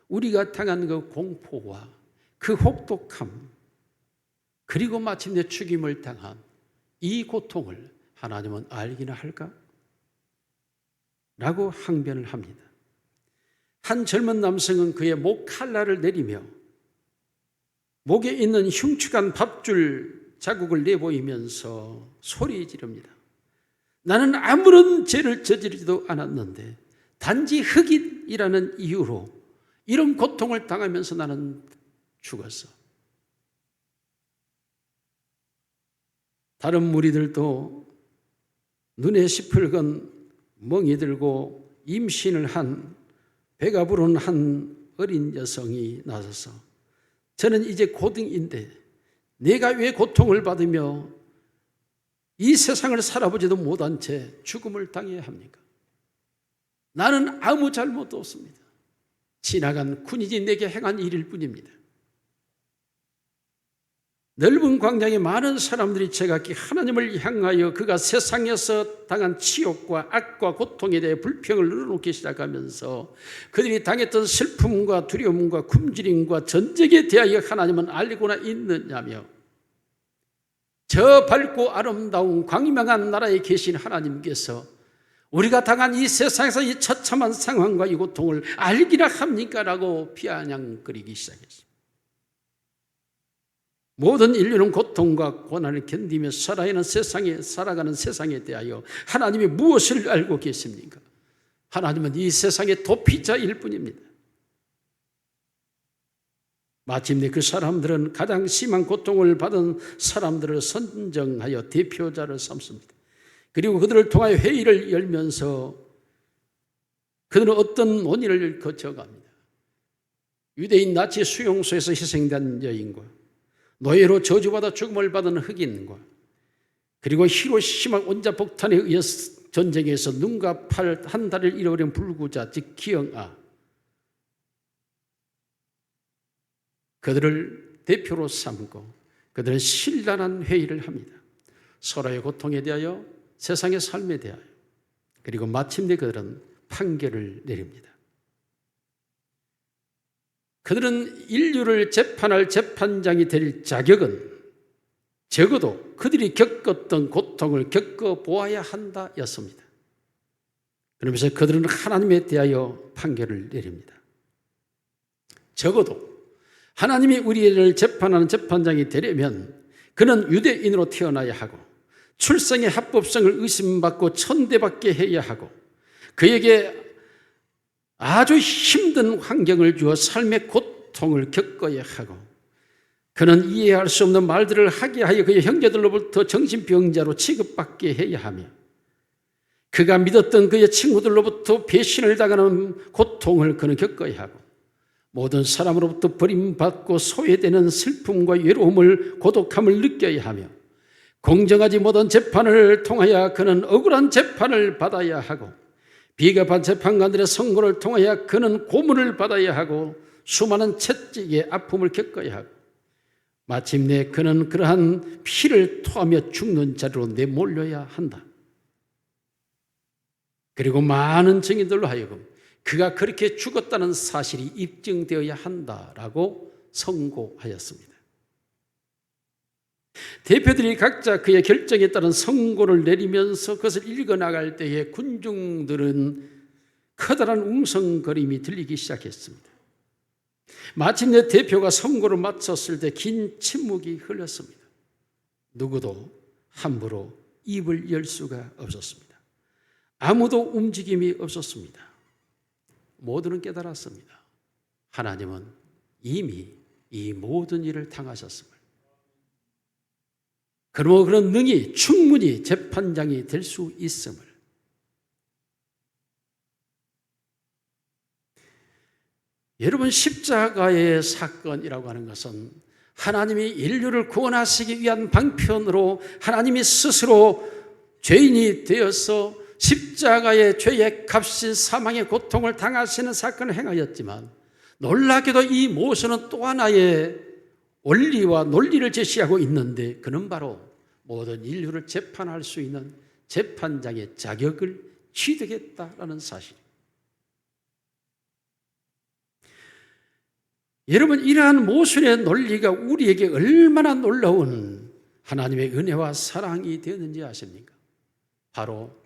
우리가 당한 그 공포와 그 혹독함 그리고 마침내 죽임을 당한 이 고통을 하나님은 알기나 할까? 라고 항변을 합니다. 한 젊은 남성은 그의 목 칼날을 내리며 목에 있는 흉측한 밥줄 자국을 내보이면서 소리 지릅니다. 나는 아무런 죄를 저지르지도 않았는데 단지 흑인이라는 이유로 이런 고통을 당하면서 나는 죽었어. 다른 무리들도 눈에 시뻘건 멍이 들고 임신을 한 배가 부른 한 어린 여성이 나서서 저는 이제 고등인데 내가 왜 고통을 받으며 이 세상을 살아보지도 못한 채 죽음을 당해야 합니까? 나는 아무 잘못도 없습니다. 지나간 군인이 내게 행한 일일 뿐입니다. 넓은 광장에 많은 사람들이 제각기 하나님을 향하여 그가 세상에서 당한 치욕과 악과 고통에 대해 불평을 늘어놓기 시작하면서 그들이 당했던 슬픔과 두려움과 굶주림과 전쟁에 대하여 하나님은 알고나 있느냐며 저 밝고 아름다운 광명한 나라에 계신 하나님께서 우리가 당한 이 세상에서 이 처참한 상황과 이 고통을 알기나 합니까? 라고 비아냥거리기 시작했습니다. 모든 인류는 고통과 고난을 견디며 살아가는 세상에 대하여 하나님이 무엇을 알고 계십니까? 하나님은 이 세상의 도피자일 뿐입니다. 마침내 그 사람들은 가장 심한 고통을 받은 사람들을 선정하여 대표자를 삼습니다. 그리고 그들을 통하여 회의를 열면서 그들은 어떤 논의를 거쳐갑니다. 유대인 나치 수용소에서 희생된 여인과 노예로 저주받아 죽음을 받은 흑인과 그리고 히로시마 원자폭탄에 의해 전쟁에서 눈과 팔 한 달을 잃어버린 불구자 즉 기영아 그들을 대표로 삼고 그들은 신랄한 회의를 합니다. 서로의 고통에 대하여 세상의 삶에 대하여 그리고 마침내 그들은 판결을 내립니다. 그들은 인류를 재판할 재판장이 될 자격은 적어도 그들이 겪었던 고통을 겪어보아야 한다 였습니다. 그러면서 그들은 하나님에 대하여 판결을 내립니다. 적어도 하나님이 우리를 재판하는 재판장이 되려면 그는 유대인으로 태어나야 하고 출생의 합법성을 의심받고 천대받게 해야 하고 그에게 아주 힘든 환경을 주어 삶의 고통을 겪어야 하고 그는 이해할 수 없는 말들을 하게 하여 그의 형제들로부터 정신병자로 취급받게 해야 하며 그가 믿었던 그의 친구들로부터 배신을 당하는 고통을 그는 겪어야 하고 모든 사람으로부터 버림받고 소외되는 슬픔과 외로움을 고독함을 느껴야 하며 공정하지 못한 재판을 통하여 그는 억울한 재판을 받아야 하고 비겁한 재판관들의 선고를 통하여 그는 고문을 받아야 하고 수많은 채찍의 아픔을 겪어야 하고 마침내 그는 그러한 피를 토하며 죽는 자리로 내몰려야 한다. 그리고 많은 증인들로 하여금 그가 그렇게 죽었다는 사실이 입증되어야 한다라고 선고하였습니다. 대표들이 각자 그의 결정에 따른 선고를 내리면서 그것을 읽어나갈 때에 군중들은 커다란 웅성거림이 들리기 시작했습니다. 마침내 대표가 선고를 마쳤을 때 긴 침묵이 흘렀습니다. 누구도 함부로 입을 열 수가 없었습니다. 아무도 움직임이 없었습니다. 모두는 깨달았습니다. 하나님은 이미 이 모든 일을 당하셨습니다. 그러므로 그런 능히 충분히 재판장이 될 수 있음을. 여러분, 십자가의 사건이라고 하는 것은 하나님이 인류를 구원하시기 위한 방편으로 하나님이 스스로 죄인이 되어서 십자가의 죄의 값인 사망의 고통을 당하시는 사건을 행하였지만, 놀랍게도 이 모세는 또 하나의 원리와 논리를 제시하고 있는데, 그는 바로 모든 인류를 재판할 수 있는 재판장의 자격을 취득했다라는 사실. 여러분, 이러한 모순의 논리가 우리에게 얼마나 놀라운 하나님의 은혜와 사랑이 되었는지 아십니까? 바로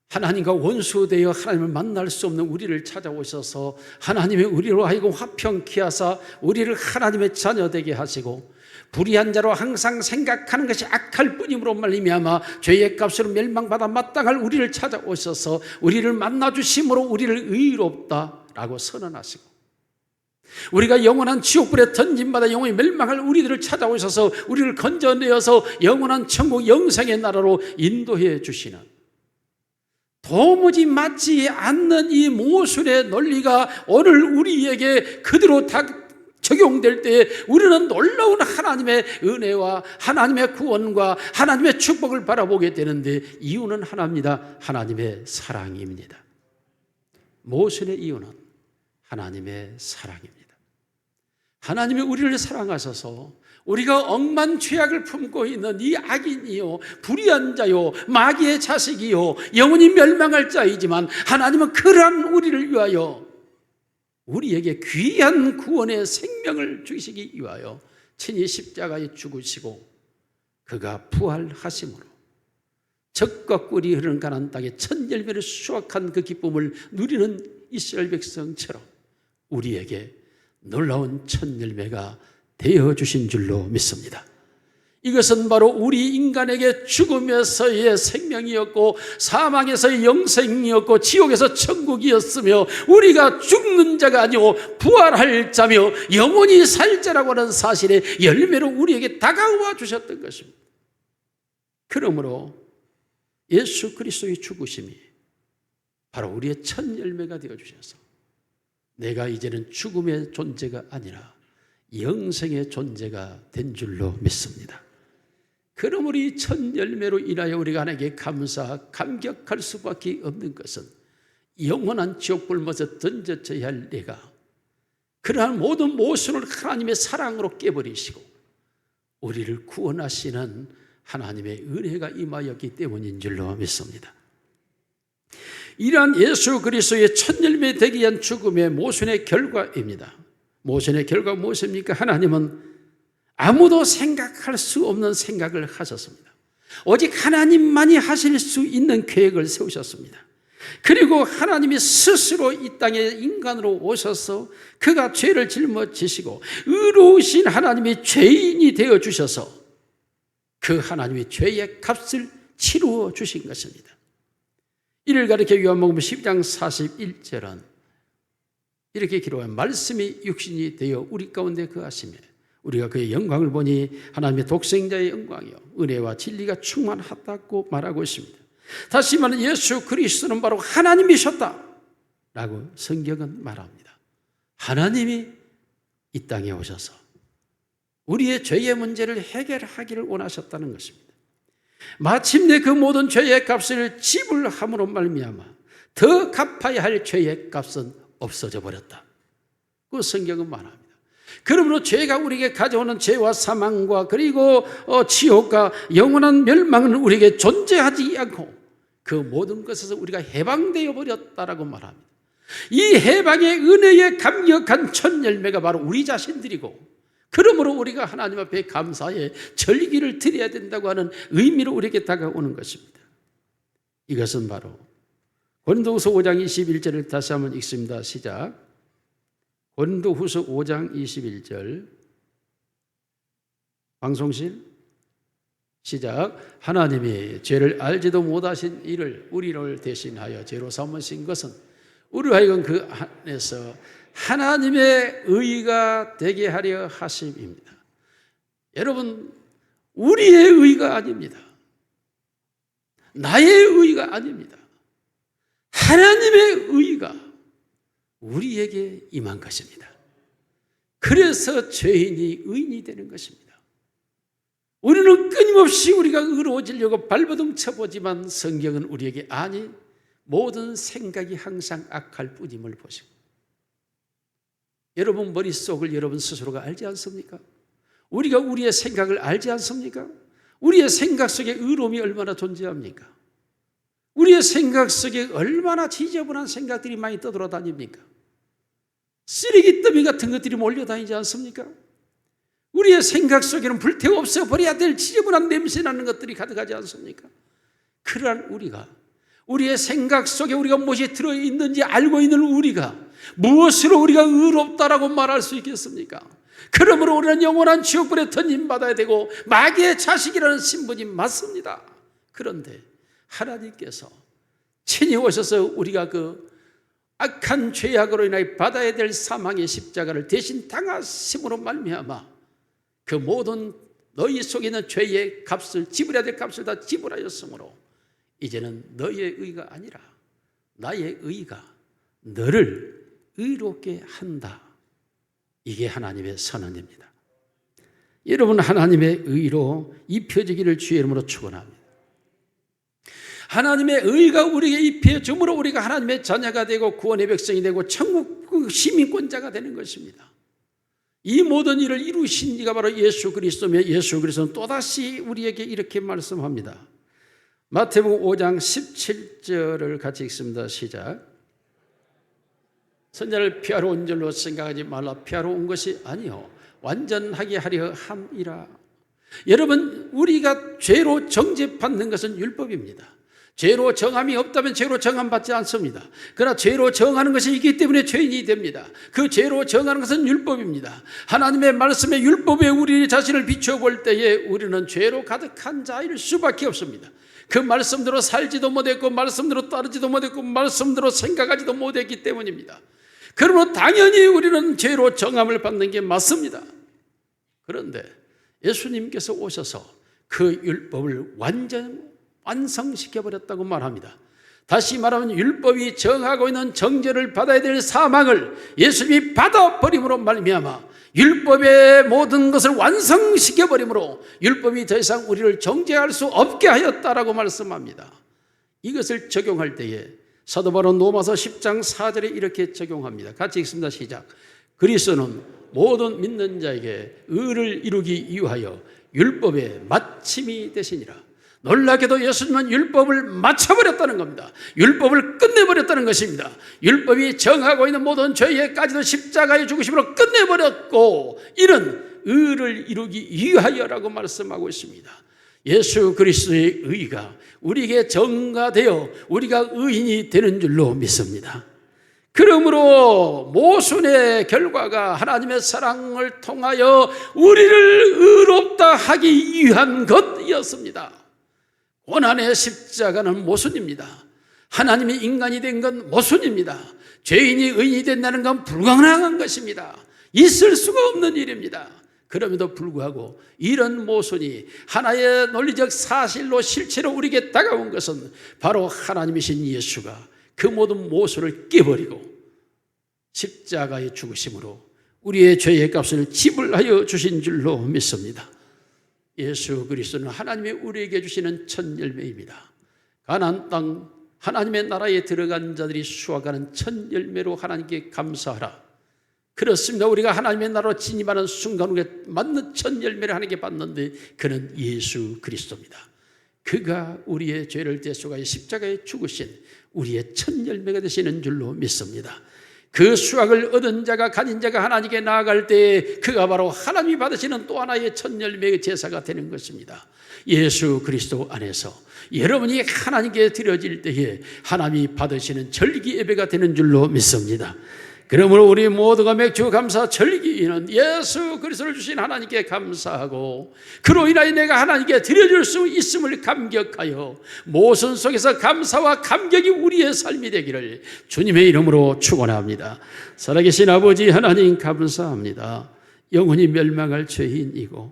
하나님과 원수되어 하나님을 만날 수 없는 우리를 찾아오셔서 하나님의 우리로 하여금 화평케 하사 우리를 하나님의 자녀 되게 하시고, 불의한 자로 항상 생각하는 것이 악할 뿐임으로 말미암아 죄의 값으로 멸망받아 마땅할 우리를 찾아오셔서 우리를 만나주심으로 우리를 의롭다라고 선언하시고, 우리가 영원한 지옥불에 던짐받아 영원히 멸망할 우리들을 찾아오셔서 우리를 건져내어서 영원한 천국 영생의 나라로 인도해 주시는, 도무지 맞지 않는 이 모순의 논리가 오늘 우리에게 그대로 다 적용될 때에 우리는 놀라운 하나님의 은혜와 하나님의 구원과 하나님의 축복을 바라보게 되는데, 이유는 하나입니다. 하나님의 사랑입니다. 모순의 이유는 하나님의 사랑입니다. 하나님이 우리를 사랑하셔서 우리가 억만 죄악을 품고 있는 이 악인이요, 불의한 자요, 마귀의 자식이요, 영원히 멸망할 자이지만, 하나님은 그러한 우리를 위하여 우리에게 귀한 구원의 생명을 주시기 위하여 친히 십자가에 죽으시고 그가 부활하심으로 젖과 꿀이 흐르는 가나안 땅에 첫 열매를 수확한 그 기쁨을 누리는 이스라엘 백성처럼 우리에게 놀라운 첫 열매가 되어주신 줄로 믿습니다. 이것은 바로 우리 인간에게 죽음에서의 생명이었고, 사망에서의 영생이었고, 지옥에서 천국이었으며, 우리가 죽는 자가 아니고 부활할 자며 영원히 살 자라고 하는 사실의 열매로 우리에게 다가와 주셨던 것입니다. 그러므로 예수 그리스도의 죽으심이 바로 우리의 첫 열매가 되어주셔서 내가 이제는 죽음의 존재가 아니라 영생의 존재가 된 줄로 믿습니다. 그러므로 이 첫 열매로 인하여 우리가 하나님께 감격할 수밖에 없는 것은, 영원한 지옥불못에 던져져야 할 내가 그러한 모든 모순을 하나님의 사랑으로 깨버리시고 우리를 구원하시는 하나님의 은혜가 임하였기 때문인 줄로 믿습니다. 이러한 예수 그리스도의 첫 열매 되기 위한 죽음의 모순의 결과입니다. 모순의 결과가 무엇입니까? 하나님은 아무도 생각할 수 없는 생각을 하셨습니다. 오직 하나님만이 하실 수 있는 계획을 세우셨습니다. 그리고 하나님이 스스로 이 땅에 인간으로 오셔서 그가 죄를 짊어지시고 의로우신 하나님이 죄인이 되어주셔서 그 하나님의 죄의 값을 치루어 주신 것입니다. 이를 가리켜 요한복음 10장 41절은 이렇게 기록한, 말씀이 육신이 되어 우리 가운데 거하시며 우리가 그의 영광을 보니 하나님의 독생자의 영광이요 은혜와 진리가 충만하다고 말하고 있습니다. 다시 말하면 예수 그리스도는 바로 하나님이셨다라고 성경은 말합니다. 하나님이 이 땅에 오셔서 우리의 죄의 문제를 해결하기를 원하셨다는 것입니다. 마침내 그 모든 죄의 값을 지불함으로 말미암아 더 갚아야 할 죄의 값은 없어져 버렸다. 그 성경은 말합니다. 그러므로 죄가 우리에게 가져오는 죄와 사망과 그리고 지옥과 영원한 멸망은 우리에게 존재하지 않고 그 모든 것에서 우리가 해방되어 버렸다라고 말합니다. 이 해방의 은혜에 감격한 첫 열매가 바로 우리 자신들이고, 그러므로 그러므로 우리가 하나님 앞에 감사의 절기를 드려야 된다고 하는 의미로 우리에게 다가오는 것입니다. 이것은 바로 고린도후서 5장 21절을 다시 한번 읽습니다. 시작. 고린도후서 5장 21절 방송실 시작. 하나님이 죄를 알지도 못하신 이를 우리를 대신하여 죄로 삼으신 것은 우리로 하여금 그 안에서 하나님의 의가 되게 하려 하심입니다. 여러분, 우리의 의가 아닙니다. 나의 의가 아닙니다. 하나님의 의가 우리에게 임한 것입니다. 그래서 죄인이 의인이 되는 것입니다. 우리는 끊임없이 우리가 의로워지려고 발버둥 쳐보지만 성경은 우리에게 아니, 모든 생각이 항상 악할 뿐임을 보시고, 여러분 머릿속을 여러분 스스로가 알지 않습니까? 우리가 우리의 생각을 알지 않습니까? 우리의 생각 속에 의로움이 얼마나 존재합니까? 우리의 생각 속에 얼마나 지저분한 생각들이 많이 떠돌아다닙니까? 쓰레기 더미 같은 것들이 몰려다니지 않습니까? 우리의 생각 속에는 불태워 없애버려야 될 지저분한 냄새나는 것들이 가득하지 않습니까? 그러한 우리가, 우리의 생각 속에 우리가 무엇이 들어있는지 알고 있는 우리가 무엇으로 우리가 의롭다라고 말할 수 있겠습니까? 그러므로 우리는 영원한 지옥불에 던짐받아야 되고 마귀의 자식이라는 신분이 맞습니다. 그런데 하나님께서 친히 오셔서 우리가 그 악한 죄악으로 인하여 받아야 될 사망의 십자가를 대신 당하심으로 말미암아 그 모든 너희 속에 있는 죄의 값을, 지불해야 될 값을 다 지불하였으므로 이제는 너희의 의가 아니라 나의 의가 너를 의롭게 한다. 이게 하나님의 선언입니다. 여러분, 하나님의 의로 입혀지기를 주의 이름으로 축원합니다. 하나님의 의가 우리에게 입혀짐으로 우리가 하나님의 자녀가 되고 구원의 백성이 되고 천국 시민권자가 되는 것입니다. 이 모든 일을 이루신 이가 바로 예수 그리스도며, 예수 그리스도는 또다시 우리에게 이렇게 말씀합니다. 마태복음 5장 17절을 같이 읽습니다. 시작. 선자를 피하러 온 줄로 생각하지 말라. 피하러 온 것이 아니요 완전하게 하려 함이라. 여러분, 우리가 죄로 정죄받는 것은 율법입니다. 죄로 정함이 없다면 죄로 정함받지 않습니다. 그러나 죄로 정하는 것이 있기 때문에 죄인이 됩니다. 그 죄로 정하는 것은 율법입니다. 하나님의 말씀의 율법에 우리 자신을 비춰볼 때에 우리는 죄로 가득한 자일 수밖에 없습니다. 그 말씀대로 살지도 못했고 말씀대로 따르지도 못했고 말씀대로 생각하지도 못했기 때문입니다. 그러므로 당연히 우리는 죄로 정함을 받는 게 맞습니다. 그런데 예수님께서 오셔서 그 율법을 완성시켜버렸다고 말합니다. 다시 말하면 율법이 정하고 있는 정죄를 받아야 될 사망을 예수님이 받아버림으로 말미암아 율법의 모든 것을 완성시켜버림으로 율법이 더 이상 우리를 정죄할 수 없게 하였다라고 말씀합니다. 이것을 적용할 때에 사도 바로 로마서 10장 4절에 이렇게 적용합니다. 같이 읽습니다. 시작. 그리스도는 모든 믿는 자에게 의를 이루기 위하여 율법의 마침이 되시니라. 놀랍게도 예수님은 율법을 마쳐버렸다는 겁니다. 율법을 끝내버렸다는 것입니다. 율법이 정하고 있는 모든 죄에까지도 십자가의 죽으심으로 끝내버렸고 이는 의를 이루기 위하여라고 말씀하고 있습니다. 예수 그리스도의 의가 우리에게 전가되어 우리가 의인이 되는 줄로 믿습니다. 그러므로 모순의 결과가 하나님의 사랑을 통하여 우리를 의롭다 하기 위한 것이었습니다. 고난의 십자가는 모순입니다. 하나님이 인간이 된 건 모순입니다. 죄인이 의인이 된다는 건 불가능한 것입니다. 있을 수가 없는 일입니다. 그럼에도 불구하고 이런 모순이 하나의 논리적 사실로 실체로 우리에게 다가온 것은 바로 하나님이신 예수가 그 모든 모순을 깨버리고 십자가의 죽으심으로 우리의 죄의 값을 지불하여 주신 줄로 믿습니다. 예수 그리스도는 하나님이 우리에게 주시는 첫 열매입니다. 가나안 땅 하나님의 나라에 들어간 자들이 수확하는 첫 열매로 하나님께 감사하라. 그렇습니다. 우리가 하나님의 나라로 진입하는 순간 우리가 맞는 첫 열매를 하나님께 받는데 그는 예수 그리스도입니다. 그가 우리의 죄를 대속하여 십자가에 죽으신 우리의 첫 열매가 되시는 줄로 믿습니다. 그 수확을 얻은 자가 가진 자가 하나님께 나아갈 때 그가 바로 하나님이 받으시는 또 하나의 첫 열매의 제사가 되는 것입니다. 예수 그리스도 안에서 여러분이 하나님께 드려질 때에 하나님이 받으시는 절기 예배가 되는 줄로 믿습니다. 그러므로 우리 모두가 맥주 감사 절기는 예수 그리스도를 주신 하나님께 감사하고 그로 인하여 내가 하나님께 드려줄 수 있음을 감격하여 모순 속에서 감사와 감격이 우리의 삶이 되기를 주님의 이름으로 축원합니다. 살아계신 아버지 하나님 감사합니다. 영원히 멸망할 죄인이고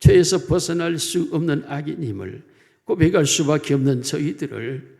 죄에서 벗어날 수 없는 악인임을 고백할 수밖에 없는 저희들을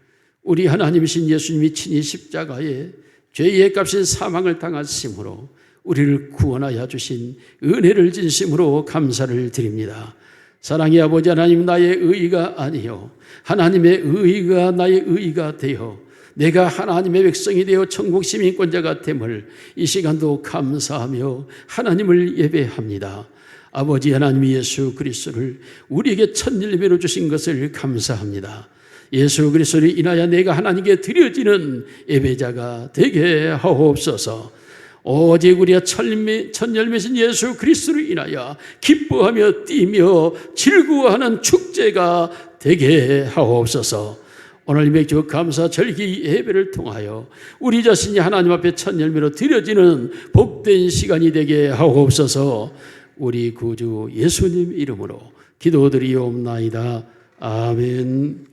우리 하나님이신 예수님이 친히 십자가에 죄의 값인 사망을 당하심으로 우리를 구원하여 주신 은혜를 진심으로 감사를 드립니다. 사랑의 아버지 하나님, 나의 의의가 아니요 하나님의 의의가 나의 의의가 되어 내가 하나님의 백성이 되어 천국 시민권자가 됨을 이 시간도 감사하며 하나님을 예배합니다. 아버지 하나님 예수 그리스도를 우리에게 첫 열매로 주신 것을 감사합니다. 예수 그리스도를 인하여 내가 하나님께 드려지는 예배자가 되게 하옵소서. 오직 우리가 첫 열매신 예수 그리스도를 인하여 기뻐하며 뛰며 즐거워하는 축제가 되게 하옵소서. 오늘 맥주 감사 절기 예배를 통하여 우리 자신이 하나님 앞에 첫 열매로 드려지는 복된 시간이 되게 하옵소서. 우리 구주 예수님 이름으로 기도드리옵나이다. 아멘.